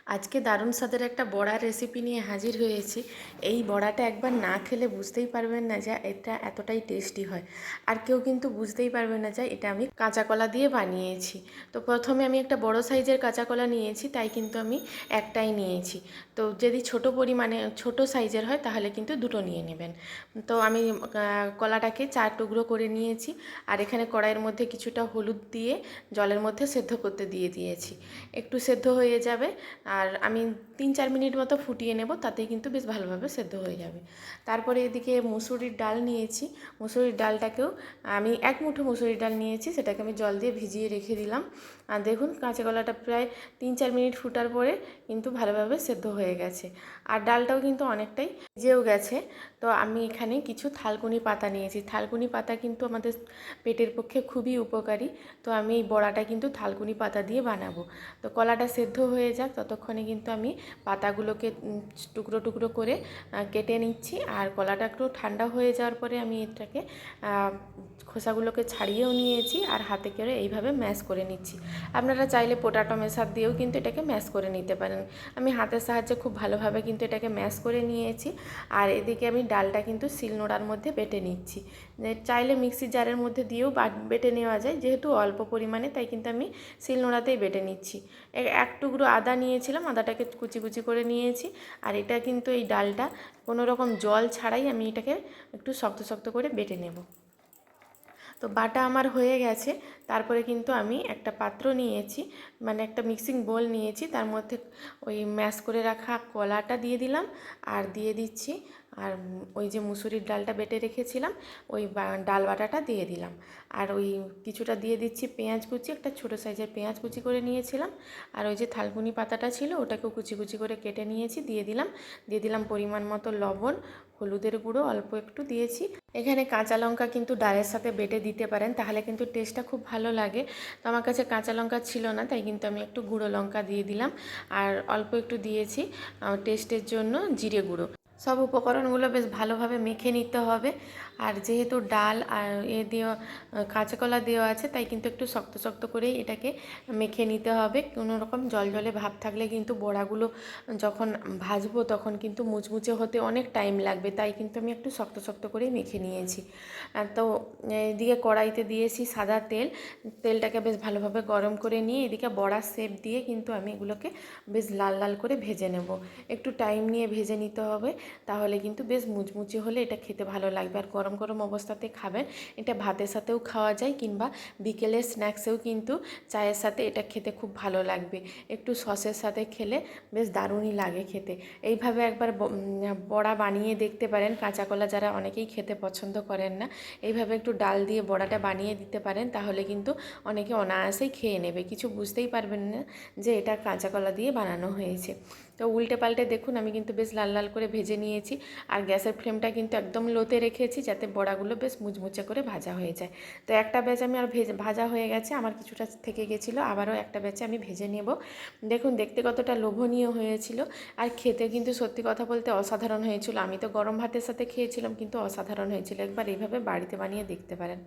আজকে দারুণ স্বাদের একটা বড়ার রেসিপি নিয়ে হাজির হয়েছি। এই বড়াটা একবার না খেলে বুঝতেই পারবেন না যে এটা এতটাই টেস্টি হয়। আর কেউ কিন্তু বুঝতেই পারবে না যে এটা আমি কাঁচা কলা দিয়ে বানিয়েছি। তো প্রথমে আমি একটা বড় সাইজের কাঁচা কলা নিয়েছি, তাই কিন্তু আমি একটাই নিয়েছি। তো যদি ছোট পরিমাণে ছোট সাইজের হয় তাহলে কিন্তু দুটো নিয়ে নেবেন। তো আমি কলাটাকে 4 টুকরো করে নিয়েছি। আর এখানে কড়াইয়ের মধ্যে কিছুটা হলুদ দিয়ে জলের মধ্যে সেদ্ধ করতে দিয়ে দিয়েছি। একটু সেদ্ধ হয়ে যাবে, আর আমি 3-4 মিনিট মতো ফুটিয়ে নেব, তাতেই কিন্তু বেশ ভালোভাবে সেদ্ধ হয়ে যাবে। তারপরে এদিকে মুসুরির ডাল নিয়েছি। মুসুরির ডালটাকেও আমি 1 মুঠো মুসুরির ডাল নিয়েছি, সেটাকে আমি জল দিয়ে ভিজিয়ে রেখে দিলাম। আর দেখুন কাঁচা কলাটা প্রায় 3-4 মিনিট ফুটার পরে কিন্তু ভালোভাবে সেদ্ধ হয়ে গেছে। আর ডালটাও কিন্তু অনেকটাই ভিজেও গেছে। তো আমি এখানে কিছু থালকুনি পাতা নিয়েছি। থালকুনি পাতা কিন্তু আমাদের পেটের পক্ষে খুবই উপকারী। তো আমি এই বড়াটা কিন্তু থালকুনি পাতা দিয়ে বানাবো। তো কলাটা সেদ্ধ হয়ে যাক ততক্ষণে কিন্তু আমি পাতাগুলোকে টুকরো টুকরো করে কেটে নিচ্ছি। আর কলাটা একটু ঠান্ডা হয়ে যাওয়ার পরে আমি এটাকে খোসাগুলোকে ছাড়িয়েও নিয়েছি, আর হাতে করে এইভাবে ম্যাশ করে নিচ্ছি। আপনারা চাইলে পোটাটো মেশার দিয়েও কিন্তু এটাকে ম্যাশ করে নিতে পারেন। আমি হাতের সাহায্যে খুব ভালোভাবে কিন্তু এটাকে ম্যাশ করে নিয়েছি। আর এদিকে আমি ডালটা কিন্তু শিলনোড়ার মধ্যে বেটে নিচ্ছি। চাইলে মিক্সি জারের মধ্যে দিয়েও বেটে নেওয়া যায়, যেহেতু অল্প পরিমাণে তাই কিন্তু আমি শিলনোড়াতেই বেটে নিচ্ছি। 1 টুকরো আদা নিয়েছিলাম, আদাটাকে কুচি কুচি করে নিয়েছি। আর এটা কিন্তু এই ডালটা কোনো রকম জল ছাড়াই আমি এটাকে একটু শক্ত শক্ত করে বেটে নেব। তো বাটা আমার হয়ে গেছে। তারপরে কিন্তু আমি একটা পাত্র নিয়েছি, মানে একটা মিক্সিং বোল নিয়েছি। তার মধ্যে ওই ম্যাশ করে রাখা কলাটা দিয়ে দিলাম, আর দিয়ে দিচ্ছি আর ওই যে মুসুরির ডালটা বেটে রেখেছিলাম ওই ডাল বাটাটা দিয়ে দিলাম। আর ওই কিছুটা দিয়ে দিচ্ছি পেঁয়াজ কুচি, একটা ছোটো সাইজের পেঁয়াজ কুচি করে নিয়েছিলাম। আর ওই যে থালকুনি পাতাটা ছিল ওটাকেও কুচি কুচি করে কেটে নিয়েছি, দিয়ে দিলাম পরিমাণ মতো লবণ, হলুদের গুঁড়ো অল্প একটু দিয়েছি। এখানে কাঁচা লঙ্কা কিন্তু ডালের সাথে বেটে দিতে পারেন, তাহলে কিন্তু টেস্টটা খুব ভালো লাগে। তো আমার কাছে কাঁচা লঙ্কা ছিল না, তাই কিন্তু আমি একটু গুঁড়ো লঙ্কা দিয়ে দিলাম। আর অল্প একটু দিয়েছি টেস্টের জন্য জিরে গুঁড়ো। সব উপকরণগুলো বেশ ভালোভাবে মেখে নিতে হবে। আর যেহেতু ডাল আর দেওয়া কাঁচা কলা দেওয়া আছে, তাই কিন্তু একটু শক্ত শক্ত করেই এটাকে মেখে নিতে হবে। কোনো রকম জল জলে ভাব থাকলে কিন্তু বড়াগুলো যখন ভাজবো তখন কিন্তু মুচমুচে হতে অনেক টাইম লাগবে, তাই কিন্তু আমি একটু শক্ত শক্ত করেই মেখে নিয়েছি। তো এদিকে কড়াইতে দিয়েছি সাদা তেল। তেলটাকে বেশ ভালোভাবে গরম করে নিয়ে এদিকে বড়ার শেপ দিয়ে কিন্তু আমি এগুলোকে বেশ লাল লাল করে ভেজে নেব। একটু টাইম নিয়ে ভেজে নিতে হবে, তাহলে কিন্তু বেশ মুচমুচে হলে এটা খেতে ভালো লাগবে। আর গরম গরম অবস্থাতে খাবেন। এটা ভাতের সাথেও খাওয়া যায়, কিংবা বিকেলের স্ন্যাক্সেও কিন্তু চায়ের সাথে এটা খেতে খুব ভালো লাগবে। একটু সসের সাথে খেলে বেশ দারুণই লাগে খেতে। এইভাবে একবার বড়া বানিয়ে দেখতে পারেন। কাঁচা কলা যারা অনেকেই খেতে পছন্দ করেন না, এইভাবে একটু ডাল দিয়ে বড়াটা বানিয়ে দিতে পারেন, তাহলে কিন্তু অনেকে অনায়াসেই খেয়ে নেবে, কিছু বুঝতেই পারবেন না যে এটা কাঁচা কলা দিয়ে বানানো হয়েছে। তো উল্টে পাল্টে দেখুন আমি কিন্তু বেশ লাল লাল করে ভেজে নিয়েছি। আর গ্যাসের ফ্লেমটা কিন্তু একদম লোতে রেখেছি, যাতে বড়াগুলো বেশ মুচমুচে করে ভাজা হয়ে যায়। তো একটা ব্যাচ আমি আর ভাজা হয়ে গেছে, আমার কিছুটা থেকে গেছিলো, আবারও একটা ব্যাচে আমি ভেজে নেব। দেখুন দেখতে কতটা লোভনীয় হয়েছিল, আর খেতে কিন্তু সত্যি কথা বলতে অসাধারণ হয়েছিল। আমি তো গরম ভাতের সাথে খেয়েছিলাম, কিন্তু অসাধারণ হয়েছিল। একবার এইভাবে বাড়িতে বানিয়ে দেখতে পারেন।